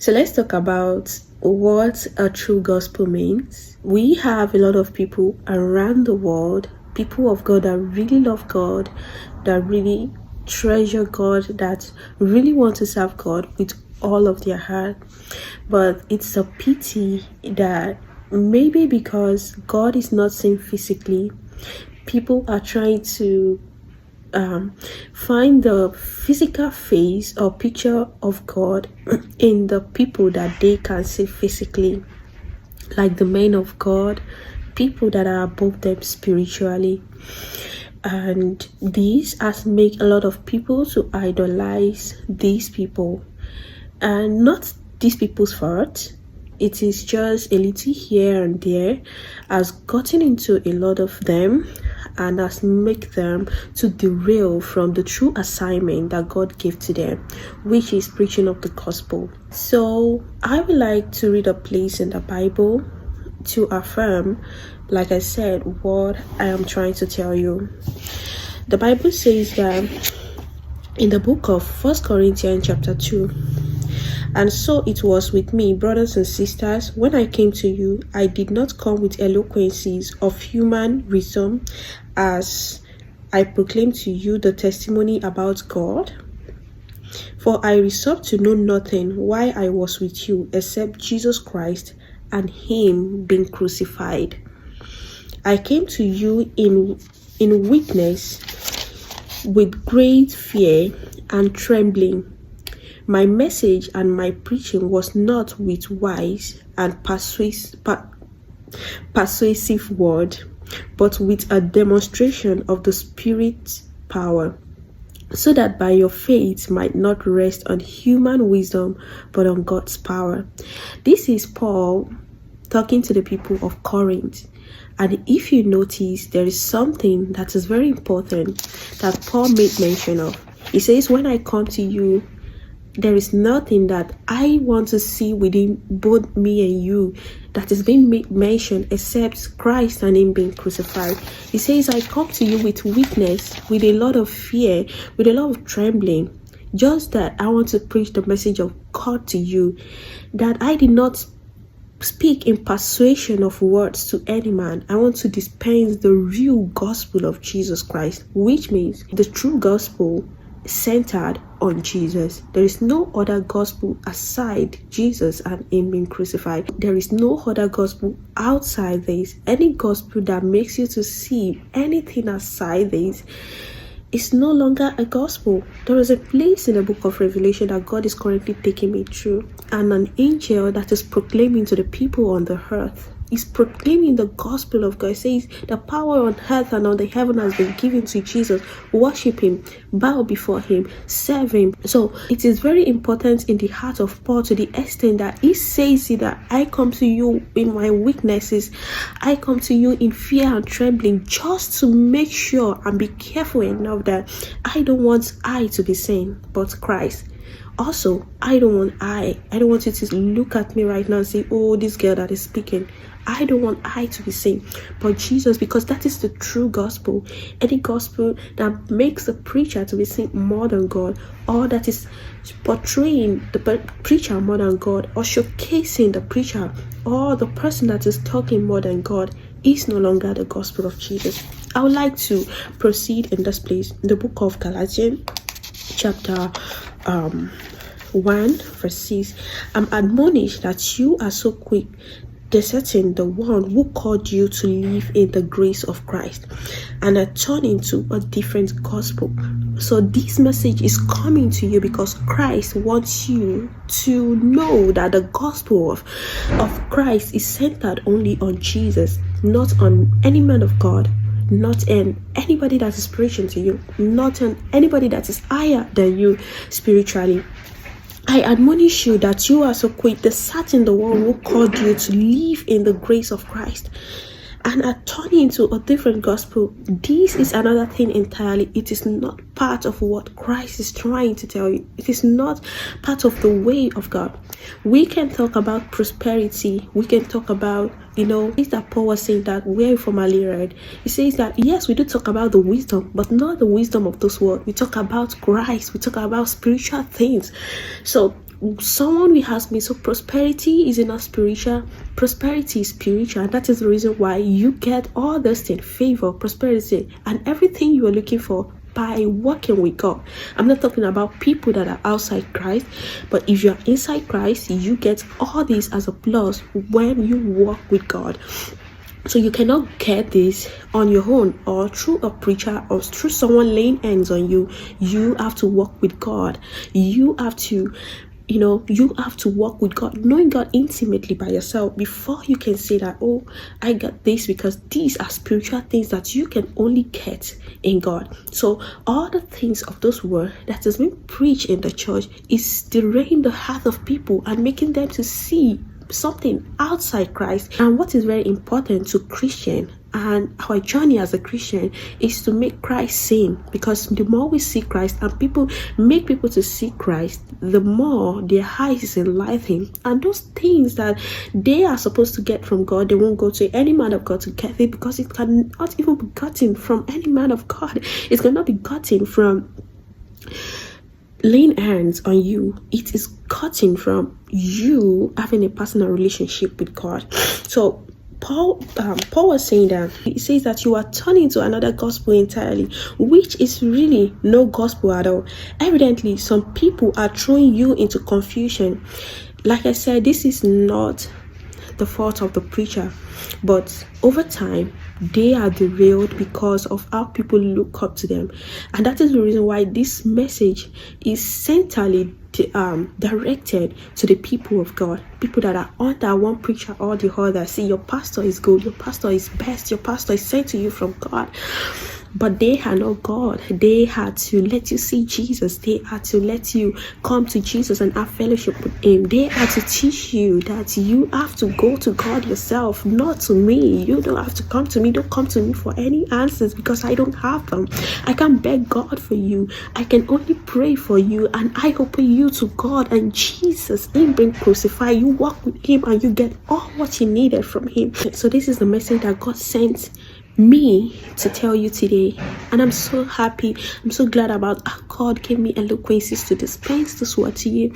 So let's talk about what a true gospel means. We have a lot of people around the world, people of God that really love God, that really treasure God, that really want to serve God with all of their heart. But it's a pity that maybe because God is not seen physically, people are trying to find the physical face or picture of God in the people that they can see physically, like the men of God, people that are above them spiritually. And this has made a lot of people to idolize these people, and not these people's fault. It is just a little here and there has gotten into a lot of them and has make them to derail from the true assignment that God gave to them, which is preaching of the gospel. So I would like to read a place in the Bible to affirm, like I said, what I am trying to tell you. The Bible says that in the book of 1 Corinthians chapter 2, "And so it was with me, brothers and sisters, when I came to you, I did not come with eloquences of human wisdom, as I proclaimed to you the testimony about God. For I resolved to know nothing while I was with you, except Jesus Christ and Him being crucified. I came to you in weakness, with great fear and trembling. My message and my preaching was not with wise and persuasive word, but with a demonstration of the Spirit's power, so that by your faith might not rest on human wisdom, but on God's power." This is Paul talking to the people of Corinth. And if you notice, there is something that is very important that Paul made mention of. He says, when I come to you, there is nothing that I want to see within both me and you that is being mentioned except Christ and Him being crucified. He says, I come to you with weakness, with a lot of fear, with a lot of trembling, just that I want to preach the message of God to you, that I did not speak in persuasion of words to any man. I want to dispense the real gospel of Jesus Christ, which means the true gospel centered on Jesus. There is no other gospel aside Jesus and Him being crucified. There is no other gospel outside this. Any gospel that makes you to see anything aside this is no longer a gospel. There is a place in the book of Revelation that God is currently taking me through, and an angel that is proclaiming to the people on the earth is proclaiming the gospel of God. It says the power on earth and on the heaven has been given to Jesus. Worship Him, bow before Him, serve Him. So it is very important in the heart of Paul, to the extent that he says that I come to you in my weaknesses, I come to you in fear and trembling, just to make sure and be careful enough that I don't want I to be seen, but Christ. Also, I don't want you to look at me right now and say, oh, this girl that is speaking. I don't want I to be seen, but Jesus, because that is the true gospel. Any gospel that makes the preacher to be seen more than God, or that is portraying the preacher more than God, or showcasing the preacher or the person that is talking more than God, is no longer the gospel of Jesus. I would like to proceed in this place. The book of Galatians chapter 1 verse 6. I'm admonished that you are so quick deserting the one who called you to live in the grace of Christ and are turning to a different gospel. So this message is coming to you because Christ wants you to know that the gospel of Christ is centered only on Jesus, not on any man of God, not in anybody that is preaching to you, not on anybody that is higher than you spiritually. I admonish you that you are so quick deserting the one who called you to live in the grace of Christ and are turning into a different gospel. This is another thing entirely. It is not part of what Christ is trying to tell you. It is not part of the way of God. We can talk about prosperity. We can talk about, it's that Paul was saying that we formerly read. He says that, yes, we do talk about the wisdom, but not the wisdom of this world. We talk about Christ. We talk about spiritual things. So Someone will ask me, so prosperity is not spiritual? Prosperity is spiritual, and that is the reason why you get all this thing, favor, prosperity, and everything you are looking for by working with God. I'm not talking about people that are outside Christ, but if you're inside Christ, you get all this as a plus when you walk with God. So you cannot get this on your own or through a preacher or through someone laying hands on you. You have to walk with God. You have to walk with God, knowing God intimately by yourself before you can say that, oh, I got this, because these are spiritual things that you can only get in God. So all the things of those words that has been preached in the church is stirring the heart of people and making them to see something outside Christ. And what is very important to Christian and our journey as a Christian is to make Christ seen, because the more we see Christ and people make people to see Christ, the more their eyes is enlightened, and those things that they are supposed to get from God, they won't go to any man of God to get it, because it cannot even be gotten from any man of God. It cannot be gotten from laying hands on you. It is gotten from you having a personal relationship with God. So Paul was saying that, he says that you are turning to another gospel entirely, which is really no gospel at all. Evidently, some people are throwing you into confusion. Like I said, this is not the fault of the preacher, but over time they are derailed because of how people look up to them. And that is the reason why this message is centrally directed to the people of God, people that are under one preacher or the other. See, your pastor is good, your pastor is best, your pastor is sent to you from God, but they are not God. They had to let you see Jesus. They had to let you come to Jesus and have fellowship with him. They had to teach you that you have to go to God yourself, not to me. You don't have to come to me. Don't come to me for any answers, because I don't have them. I can't beg God for you. I can only pray for you, and I open you to God and Jesus, him being crucified. You walk with him and you get all what you needed from him. So this is the message that God sent me to tell you today, and I'm so happy. I'm so glad about how God gave me eloquences to dispense this word to you.